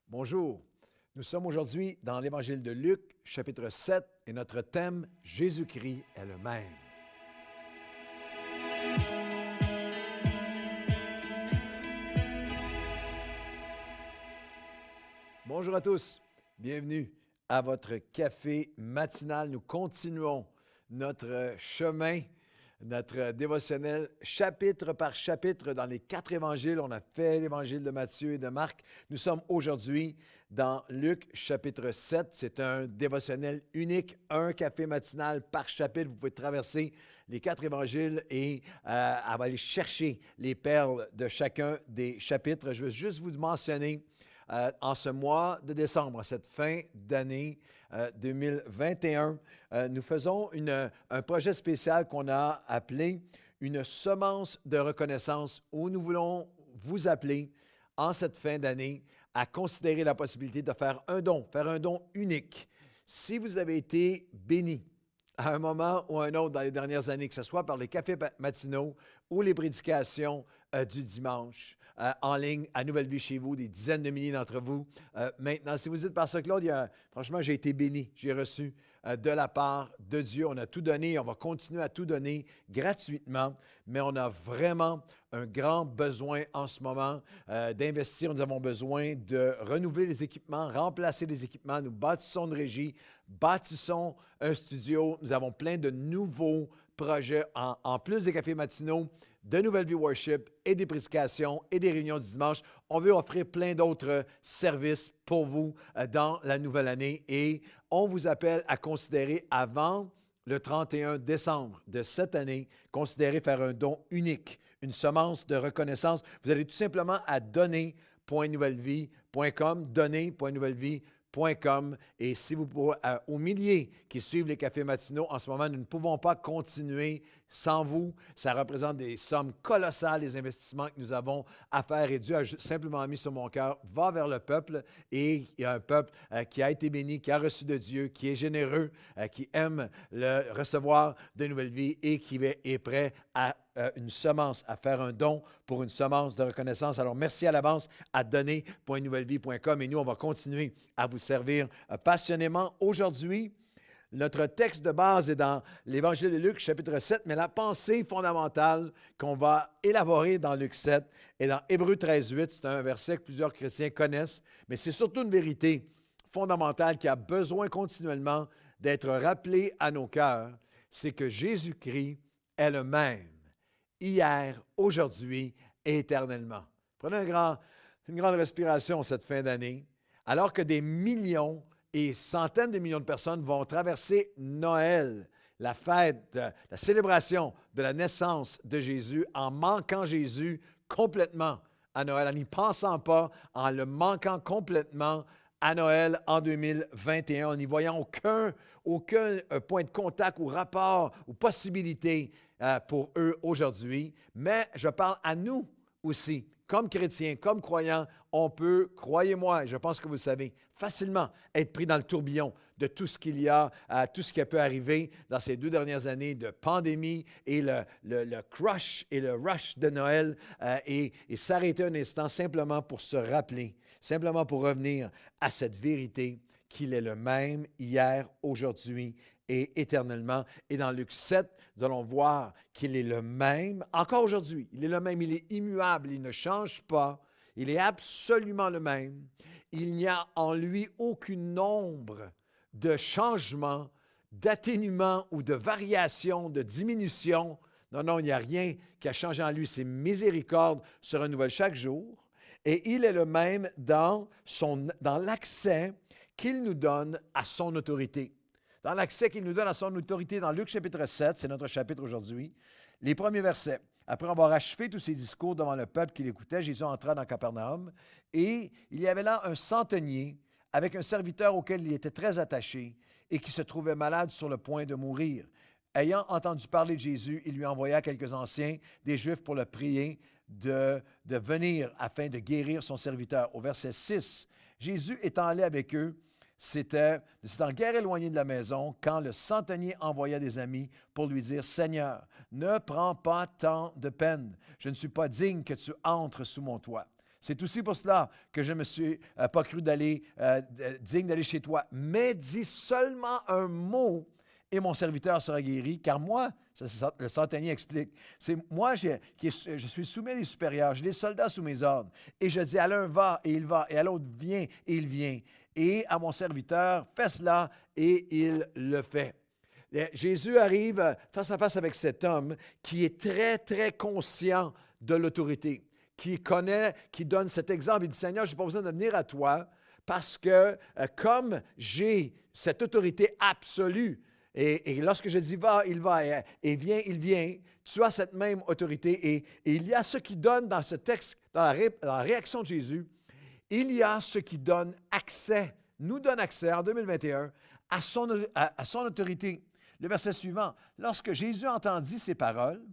Bonjour, nous sommes aujourd'hui dans l'Évangile de Luc, chapitre 7, et notre thème, Jésus-Christ est le même. Bonjour à tous, bienvenue à votre café matinal. Nous continuons notre chemin, notre dévotionnel chapitre par chapitre dans les 4 évangiles. On a fait l'évangile de Matthieu et de Marc. Nous sommes aujourd'hui dans Luc chapitre 7. C'est un dévotionnel unique, un café matinal par chapitre. Vous pouvez traverser les 4 évangiles et aller chercher les perles de chacun des chapitres. Je veux juste vous mentionner en ce mois de décembre, en cette fin d'année 2021, nous faisons un projet spécial qu'on a appelé une semence de reconnaissance où nous voulons vous appeler en cette fin d'année à considérer la possibilité de faire un don unique. Si vous avez été béni à un moment ou à un autre dans les dernières années, que ce soit par les cafés matinaux ou les prédications du dimanche, en ligne à Nouvelle Vie chez vous, des dizaines de milliers d'entre vous. Maintenant, si vous dites par ce Claude, franchement, j'ai été béni, j'ai reçu de la part de Dieu. On a tout donné, on va continuer à tout donner gratuitement, mais on a vraiment un grand besoin en ce moment d'investir. Nous avons besoin de renouveler les équipements, remplacer les équipements. Nous bâtissons une régie, bâtissons un studio. Nous avons plein de nouveaux projets en plus des cafés matinaux, de Nouvelle Vie Worship et des prédications et des réunions du dimanche. On veut offrir plein d'autres services pour vous dans la nouvelle année et on vous appelle à considérer avant le 31 décembre de cette année, considérer faire un don unique, une semence de reconnaissance. Vous allez tout simplement à donner.nouvellevie.com, donner.nouvellevie.com. Et si vous pouvez, aux milliers qui suivent les cafés matinaux, en ce moment, nous ne pouvons pas continuer sans vous. Ça représente des sommes colossales, des investissements que nous avons à faire. Et Dieu a simplement mis sur mon cœur, va vers le peuple. Et il y a un peuple qui a été béni, qui a reçu de Dieu, qui est généreux, qui aime le recevoir de nouvelles vies et qui est prêt à une semence, à faire un don pour une semence de reconnaissance. Alors, merci à l'avance à donner.nouvellevie.com et nous, on va continuer à vous servir passionnément. Aujourd'hui, notre texte de base est dans l'Évangile de Luc, chapitre 7, mais la pensée fondamentale qu'on va élaborer dans Luc 7 est dans Hébreux 13, 8. C'est un verset que plusieurs chrétiens connaissent, mais c'est surtout une vérité fondamentale qui a besoin continuellement d'être rappelée à nos cœurs. C'est que Jésus-Christ est le même, hier, aujourd'hui et éternellement. Prenez une grande respiration cette fin d'année, alors que des millions et centaines de millions de personnes vont traverser Noël, la fête, la célébration de la naissance de Jésus, en manquant Jésus complètement à Noël, en n'y pensant pas, en le manquant complètement à Noël en 2021, en n'y voyant aucun point de contact ou rapport ou possibilité pour eux aujourd'hui. Mais je parle à nous aussi. Comme chrétiens, comme croyants, on peut, croyez-moi, et je pense que vous le savez, facilement être pris dans le tourbillon de tout ce qu'il y a, tout ce qui peut arriver dans ces 2 dernières années de pandémie et le crush et le rush de Noël et s'arrêter un instant simplement pour se rappeler, simplement pour revenir à cette vérité qu'il est le même hier, aujourd'hui et éternellement. Et dans Luc 7, nous allons voir qu'il est le même, encore aujourd'hui, il est le même, il est immuable, il ne change pas, il est absolument le même. Il n'y a en lui aucune ombre de changement, d'atténuement ou de variation, de diminution. Non, il n'y a rien qui a changé en lui. Ses miséricordes se renouvellent chaque jour. Et il est le même dans l'accès qu'il nous donne à son autorité. Dans l'accès qu'il nous donne à son autorité, dans Luc chapitre 7, c'est notre chapitre aujourd'hui, les premiers versets. Après avoir achevé tous ses discours devant le peuple qui l'écoutait, Jésus entra dans Capernaum et il y avait là un centenier avec un serviteur auquel il était très attaché et qui se trouvait malade sur le point de mourir. Ayant entendu parler de Jésus, il lui envoya quelques anciens des Juifs pour le prier de venir afin de guérir son serviteur. Au verset 6, Jésus étant allé avec eux, s'étant guère éloigné de la maison quand le centenier envoya des amis pour lui dire « Seigneur, ne prends pas tant de peine. Je ne suis pas digne que tu entres sous mon toit. C'est aussi pour cela que je ne me suis pas cru digne d'aller chez toi. Mais dis seulement un mot et mon serviteur sera guéri. Car moi, le centenier explique, c'est moi je suis soumis à les supérieurs, j'ai les soldats sous mes ordres. Et je dis à l'un va et il va, et à l'autre viens et il vient. Et à mon serviteur, fais cela et il le fait. Jésus arrive face à face avec cet homme qui est très, très conscient de l'autorité, qui connaît, qui donne cet exemple. Il dit, Seigneur, je n'ai pas besoin de venir à toi parce que comme j'ai cette autorité absolue, et lorsque je dis va, il va, et viens, il vient, tu as cette même autorité. Et il y a ce qui donne dans ce texte, dans la réaction de Jésus, il y a ce qui donne accès, nous donne accès en 2021 à son autorité. Le verset suivant, lorsque Jésus entendit ces paroles,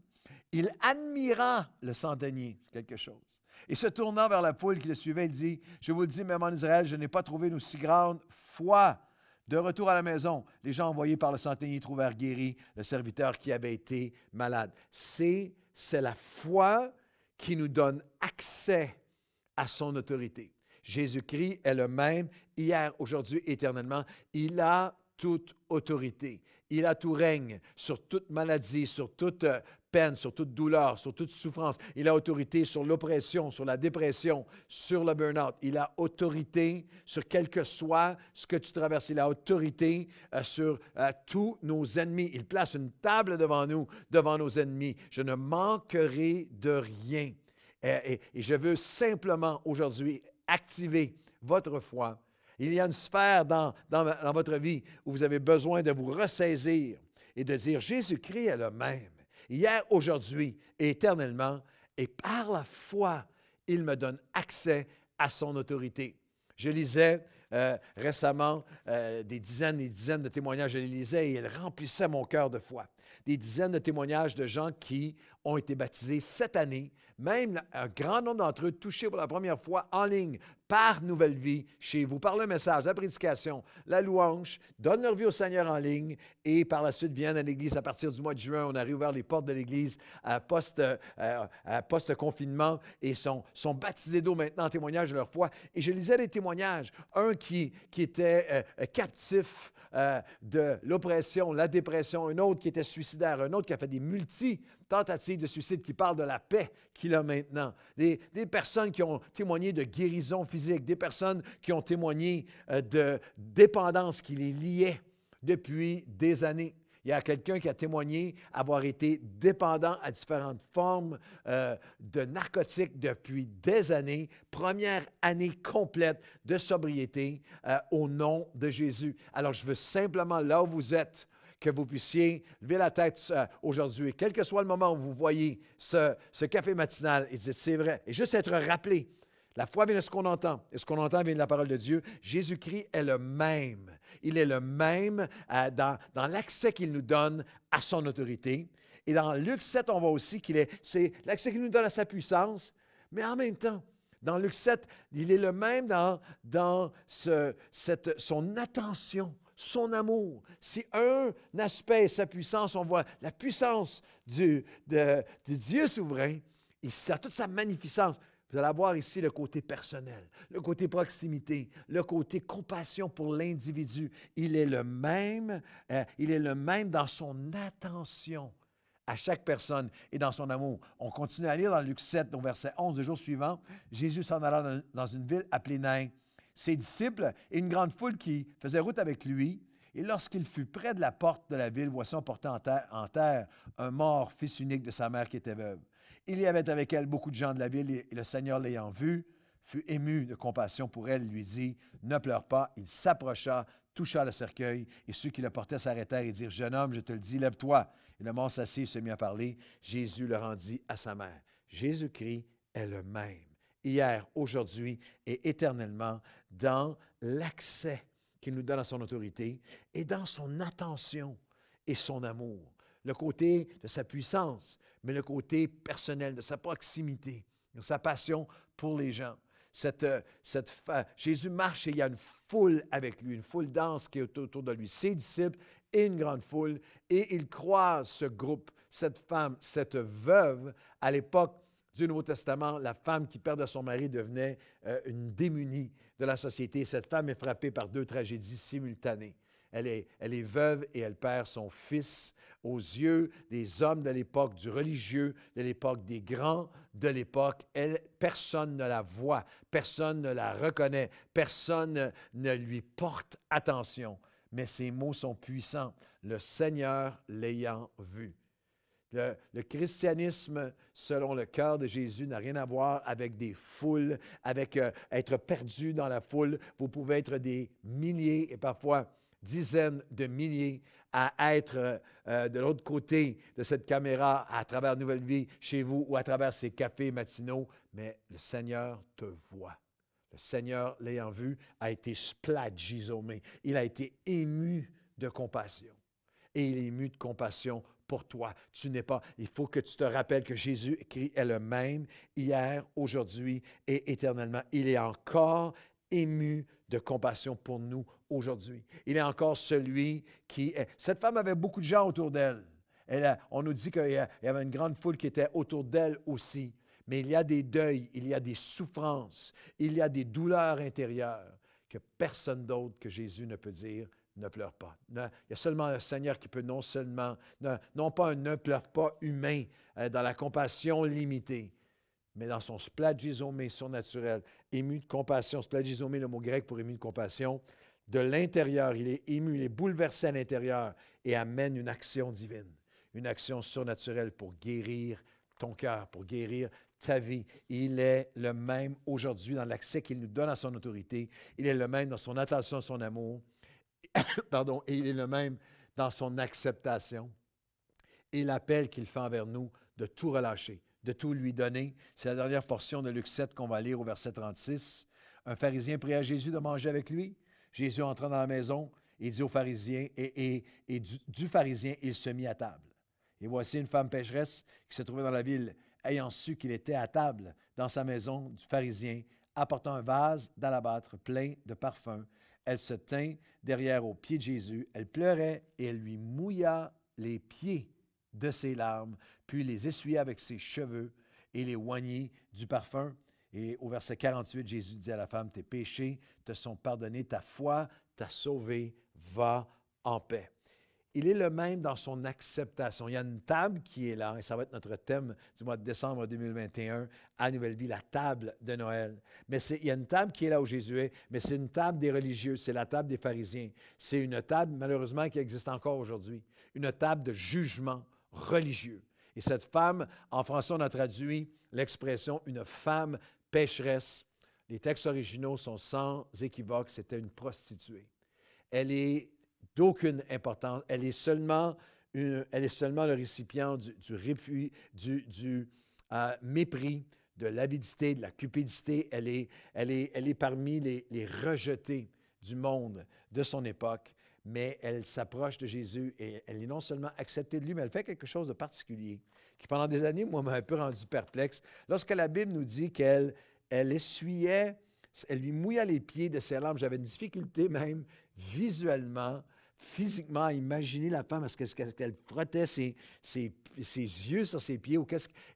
il admira le centenier, c'est quelque chose. Et se tournant vers la foule qui le suivait, il dit, je vous le dis, même en Israël, je n'ai pas trouvé une aussi grande foi. De retour à la maison, les gens envoyés par le centenier trouvèrent guéri le serviteur qui avait été malade. C'est la foi qui nous donne accès à son autorité. Jésus-Christ est le même hier, aujourd'hui, éternellement. Il a toute autorité. Il a tout règne sur toute maladie, sur toute peine, sur toute douleur, sur toute souffrance. Il a autorité sur l'oppression, sur la dépression, sur le burn-out. Il a autorité sur quel que soit ce que tu traverses. Il a autorité sur tous nos ennemis. Il place une table devant nous, devant nos ennemis. Je ne manquerai de rien. Et je veux simplement aujourd'hui activer votre foi. Il y a une sphère dans votre vie où vous avez besoin de vous ressaisir et de dire, Jésus-Christ est le même, hier, aujourd'hui et éternellement, et par la foi, il me donne accès à son autorité. Je lisais récemment des dizaines et des dizaines de témoignages, je les lisais et ils remplissaient mon cœur de foi. Des dizaines de témoignages de gens qui ont été baptisés cette année, même un grand nombre d'entre eux touchés pour la première fois en ligne par Nouvelle Vie chez vous, par le message, la prédication, la louange, donnent leur vie au Seigneur en ligne et par la suite viennent à l'Église. À partir du mois de juin, on a réouvert les portes de l'Église post-confinement et sont baptisés d'eau maintenant en témoignage de leur foi. Et je lisais des témoignages, un qui était captif de l'oppression, la dépression, un autre qui était suicidaire, un autre qui a fait des tentatives de suicide, qui parlent de la paix qu'il a maintenant. Des personnes qui ont témoigné de guérison physique, des personnes qui ont témoigné de dépendance qui les liait depuis des années. Il y a quelqu'un qui a témoigné avoir été dépendant à différentes formes de narcotiques depuis des années, première année complète de sobriété au nom de Jésus. Alors, je veux simplement, là où vous êtes, que vous puissiez lever la tête aujourd'hui, quel que soit le moment où vous voyez ce café matinal, et dites, c'est vrai, et juste être rappelé. La foi vient de ce qu'on entend, et ce qu'on entend vient de la parole de Dieu. Jésus-Christ est le même. Il est le même dans l'accès qu'il nous donne à son autorité. Et dans Luc 7, on voit aussi c'est l'accès qu'il nous donne à sa puissance, mais en même temps, dans Luc 7, il est le même dans son attention, son amour. Si un aspect est sa puissance, on voit la puissance du Dieu souverain, et ça a toute sa magnificence. Vous allez avoir ici le côté personnel, le côté proximité, le côté compassion pour l'individu. Il est le même dans son attention à chaque personne et dans son amour. On continue à lire dans Luc 7, au verset 11, le jour suivant. Jésus s'en alla dans une ville appelée Nain. Ses disciples et une grande foule qui faisait route avec lui. Et lorsqu'il fut près de la porte de la ville, voici on portait en terre un mort, fils unique de sa mère qui était veuve. Il y avait avec elle beaucoup de gens de la ville et le Seigneur l'ayant vue, fut ému de compassion pour elle, lui dit, « Ne pleure pas. » Il s'approcha, toucha le cercueil et ceux qui le portaient s'arrêtèrent et dirent, « Jeune homme, je te le dis, lève-toi. » Et le mort s'assit et se mit à parler. Jésus le rendit à sa mère. Jésus-Christ est le même, hier, aujourd'hui et éternellement, dans l'accès qu'il nous donne à son autorité et dans son attention et son amour. Le côté de sa puissance, mais le côté personnel, de sa proximité, de sa passion pour les gens. Jésus marche et il y a une foule avec lui, une foule dense qui est autour de lui, ses disciples et une grande foule, et il croise ce groupe, cette femme, cette veuve. À l'époque, du Nouveau Testament, la femme qui perdait son mari devenait une démunie de la société. Cette femme est frappée par 2 tragédies simultanées. Elle est veuve et elle perd son fils aux yeux des hommes de l'époque, du religieux de l'époque, des grands de l'époque. Personne ne la voit, personne ne la reconnaît, personne ne lui porte attention. Mais ces mots sont puissants. Le Seigneur l'ayant vu. Le christianisme, selon le cœur de Jésus, n'a rien à voir avec des foules, avec être perdu dans la foule. Vous pouvez être des milliers et parfois dizaines de milliers à être de l'autre côté de cette caméra à travers Nouvelle Vie chez vous ou à travers ces cafés matinaux, mais le Seigneur te voit. Le Seigneur, l'ayant vu, a été splagisomé. Il a été ému de compassion. Et il est ému de compassion pour toi. Tu n'es pas. Il faut que tu te rappelles que Jésus-Christ est le même hier, aujourd'hui et éternellement. Il est encore ému de compassion pour nous aujourd'hui. Il est encore celui qui est. Cette femme avait beaucoup de gens autour d'elle. On nous dit qu'il y avait une grande foule qui était autour d'elle aussi. Mais il y a des deuils, il y a des souffrances, il y a des douleurs intérieures que personne d'autre que Jésus ne peut dire. Ne pleure pas. Il y a seulement le Seigneur qui peut non pas un ne pleure pas humain dans la compassion limitée, mais dans son splagisomé surnaturel, ému de compassion. Splagisomé, le mot grec pour ému de compassion, de l'intérieur, il est ému, il est bouleversé à l'intérieur et amène une action divine, une action surnaturelle pour guérir ton cœur, pour guérir ta vie. Il est le même aujourd'hui dans l'accès qu'il nous donne à son autorité. Il est le même dans son attention, son amour. Pardon, et il est le même dans son acceptation et l'appel qu'il fait envers nous de tout relâcher, de tout lui donner. C'est la dernière portion de Luc 7 qu'on va lire au verset 36. Un pharisien pria à Jésus de manger avec lui. Jésus entra dans la maison et dit au pharisien, et du pharisien, il se mit à table. Et voici une femme pécheresse qui se trouvait dans la ville, ayant su qu'il était à table dans sa maison du pharisien, apportant un vase d'alabâtre plein de parfums. Elle se tint derrière aux pieds de Jésus, elle pleurait et elle lui mouilla les pieds de ses larmes, puis les essuya avec ses cheveux et les oignit du parfum. Et au verset 48, Jésus dit à la femme, tes péchés te sont pardonnés, ta foi t'a sauvé, va en paix. Il est le même dans son acceptation. Il y a une table qui est là, et ça va être notre thème du mois de décembre 2021 à Nouvelle Vie, la table de Noël. Mais il y a une table qui est là où Jésus est, mais c'est une table des religieux, c'est la table des pharisiens. C'est une table, malheureusement, qui existe encore aujourd'hui, une table de jugement religieux. Et cette femme, en français, on a traduit l'expression « une femme pécheresse ». Les textes originaux sont sans équivoque, c'était une prostituée. Elle est d'aucune importance. Elle est seulement le récipient du mépris, de l'avidité, de la cupidité. Elle est parmi les rejetés du monde de son époque, mais elle s'approche de Jésus et elle est non seulement acceptée de lui, mais elle fait quelque chose de particulier qui, pendant des années, moi, m'a un peu rendu perplexe. Lorsque la Bible nous dit qu'elle essuyait, elle lui mouilla les pieds de ses larmes, j'avais une difficulté même visuellement, physiquement, à imaginer la femme, est-ce qu'elle frottait ses yeux sur ses pieds?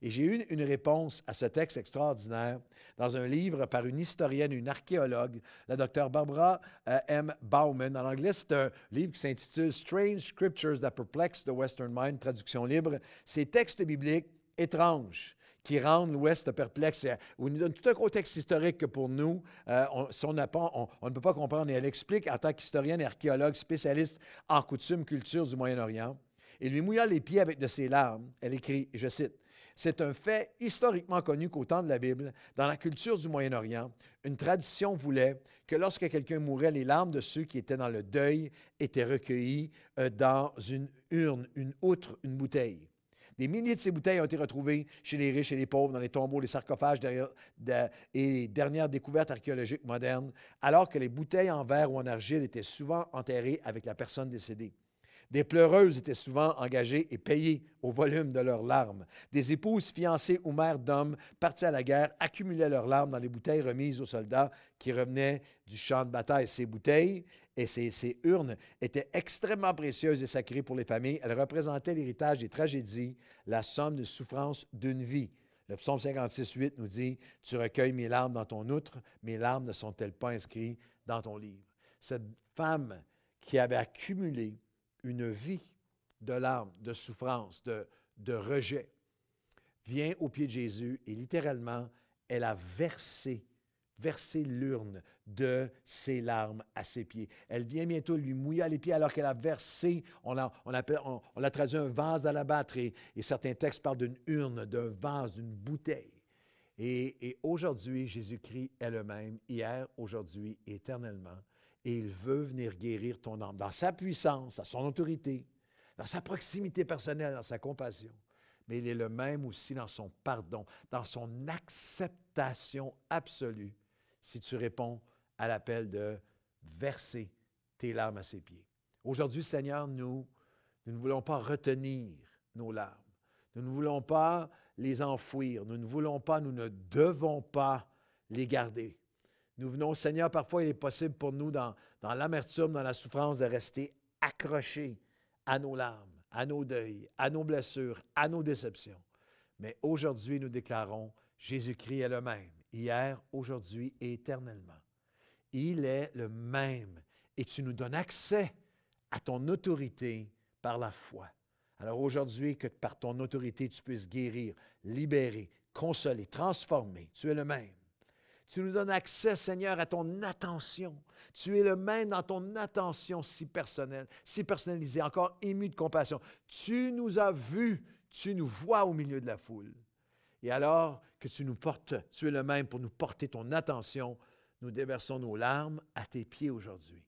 Et j'ai eu une réponse à ce texte extraordinaire dans un livre par une historienne, une archéologue, la docteure Barbara M. Bauman. En anglais, c'est un livre qui s'intitule « Strange Scriptures that Perplex the Western Mind », traduction libre. Ces textes bibliques étranges qui rendent l'Ouest perplexe, où nous donne tout un contexte historique que pour nous, on ne peut pas comprendre. Et elle explique, en tant qu'historienne et archéologue spécialiste en coutumes, culture du Moyen-Orient, et lui mouillant les pieds avec de ses larmes, elle écrit, je cite, « C'est un fait historiquement connu qu'au temps de la Bible, dans la culture du Moyen-Orient, une tradition voulait que lorsque quelqu'un mourait, les larmes de ceux qui étaient dans le deuil étaient recueillies dans une urne, une outre, une bouteille. Des milliers de ces bouteilles ont été retrouvées chez les riches et les pauvres, dans les tombeaux, les sarcophages et dernières découvertes archéologiques modernes, alors que les bouteilles en verre ou en argile étaient souvent enterrées avec la personne décédée. Des pleureuses étaient souvent engagées et payées au volume de leurs larmes. Des épouses, fiancées ou mères d'hommes partis à la guerre accumulaient leurs larmes dans les bouteilles remises aux soldats qui revenaient du champ de bataille. Ces bouteilles et ces urnes étaient extrêmement précieuses et sacrées pour les familles. Elles représentaient l'héritage des tragédies, la somme de souffrances d'une vie. Le psaume 56, 8 nous dit, « Tu recueilles mes larmes dans ton outre, mes larmes ne sont-elles pas inscrites dans ton livre? » Cette femme qui avait accumulé une vie de larmes, de souffrance, de rejet, vient au pied de Jésus et littéralement, elle a versé l'urne de ses larmes à ses pieds. Elle vient bientôt lui mouiller les pieds alors qu'elle a versé, on l'a traduit un vase d'alabâtre et certains textes parlent d'une urne, d'un vase, d'une bouteille. Et aujourd'hui, Jésus-Christ est le même, hier, aujourd'hui, éternellement. Et il veut venir guérir ton âme dans sa puissance, à son autorité, dans sa proximité personnelle, dans sa compassion. Mais il est le même aussi dans son pardon, dans son acceptation absolue, si tu réponds à l'appel de verser tes larmes à ses pieds. Aujourd'hui, Seigneur, nous ne voulons pas retenir nos larmes. Nous ne voulons pas les enfouir. Nous ne devons pas les garder. Nous venons, Seigneur, parfois il est possible pour nous, dans l'amertume, dans la souffrance, de rester accrochés à nos larmes, à nos deuils, à nos blessures, à nos déceptions. Mais aujourd'hui, nous déclarons, Jésus-Christ est le même, hier, aujourd'hui et éternellement. Il est le même et tu nous donnes accès à ton autorité par la foi. Alors aujourd'hui, que par ton autorité, tu puisses guérir, libérer, consoler, transformer. Tu es le même. Tu nous donnes accès, Seigneur, à ton attention. Tu es le même dans ton attention si personnelle, si personnalisée, encore ému de compassion. Tu nous as vus, tu nous vois au milieu de la foule. Et alors que tu nous portes, tu es le même pour nous porter ton attention, nous déversons nos larmes à tes pieds aujourd'hui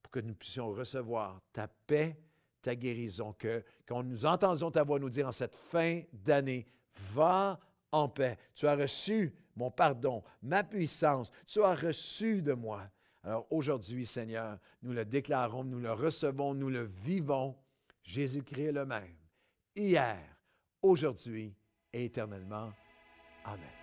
pour que nous puissions recevoir ta paix, ta guérison, que quand nous entendions ta voix nous dire en cette fin d'année, va en paix. Tu as reçu mon pardon, ma puissance, tu as reçu de moi. Alors aujourd'hui, Seigneur, nous le déclarons, nous le recevons, nous le vivons. Jésus-Christ est le même, hier, aujourd'hui et éternellement. Amen.